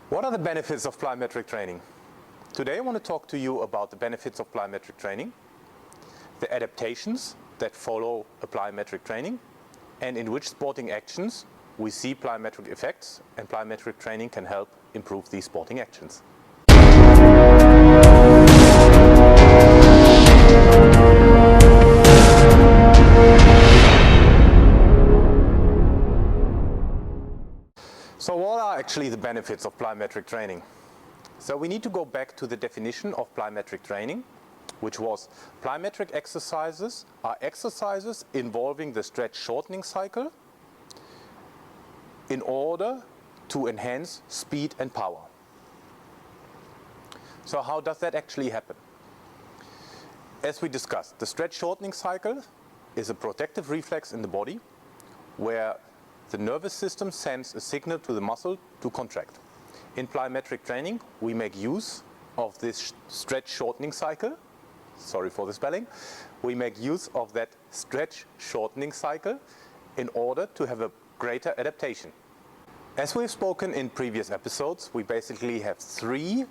What are the benefits of plyometric training? Today I want to talk to you about the benefits of plyometric training, the adaptations that follow a plyometric training, and in which sporting actions we see plyometric effects, and plyometric training can help improve these sporting actions. So what are actually the benefits of plyometric training? So we need to go back to the definition of plyometric training, which was plyometric exercises are exercises involving the stretch-shortening cycle in order to enhance speed and power. So how does that actually happen? As we discussed, the stretch-shortening cycle is a protective reflex in the body where the nervous system sends a signal to the muscle to contract. In plyometric training, we make use of this stretch-shortening cycle. Sorry for the spelling. We make use of that stretch-shortening cycle in order to have a greater adaptation. As we've spoken in previous episodes, we basically have three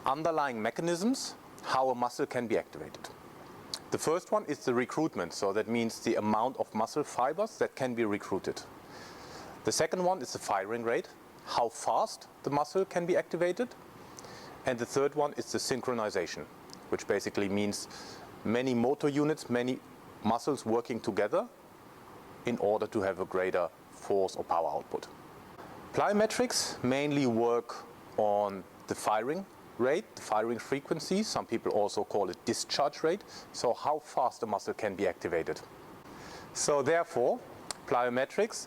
underlying mechanisms how a muscle can be activated. The first one is the recruitment, so that means the amount of muscle fibers that can be recruited. The second one is the firing rate, how fast the muscle can be activated. And the third one is the synchronization, which basically means many motor units, many muscles working together in order to have a greater force or power output. Plyometrics mainly work on the firing rate, the firing frequency. Some people also call it discharge rate, so how fast the muscle can be activated. So therefore, plyometrics,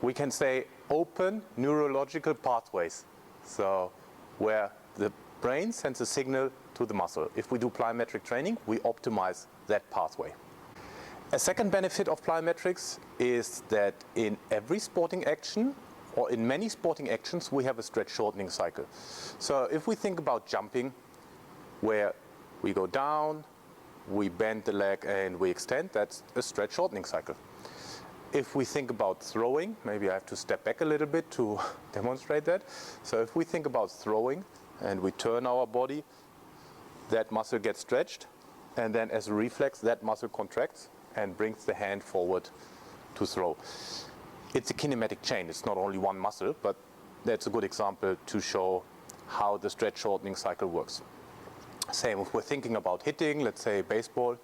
we can say open neurological pathways, so where the brain sends a signal to the muscle. If we do plyometric training, we optimize that pathway. A second benefit of plyometrics is that in every sporting action, or in many sporting actions, we have a stretch-shortening cycle. So if we think about jumping, where we go down, we bend the leg and we extend, that's a stretch-shortening cycle. If we think about throwing, maybe I have to step back a little bit to demonstrate that. So if we think about throwing and we turn our body, that muscle gets stretched, and then as a reflex, that muscle contracts and brings the hand forward to throw. It's a kinematic chain. It's not only one muscle, but that's a good example to show how the stretch-shortening cycle works. Same if we're thinking about hitting, let's say baseball,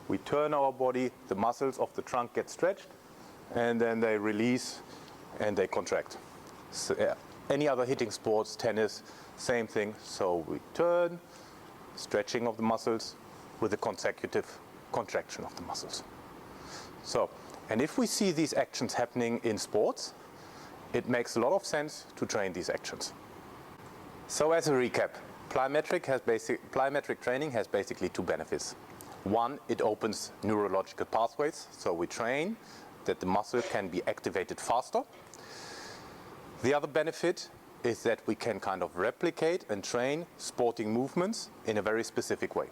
we turn our body, the muscles of the trunk get stretched, and then they release and they contract. So, any other hitting sports, tennis, same thing. So we turn, stretching of the muscles with a consecutive contraction of the muscles. So, and if we see these actions happening in sports, it makes a lot of sense to train these actions. So as a recap, plyometric training has basically two benefits. One, it opens neurological pathways, so we train that the muscle can be activated faster. The other benefit is that we can kind of replicate and train sporting movements in a very specific way.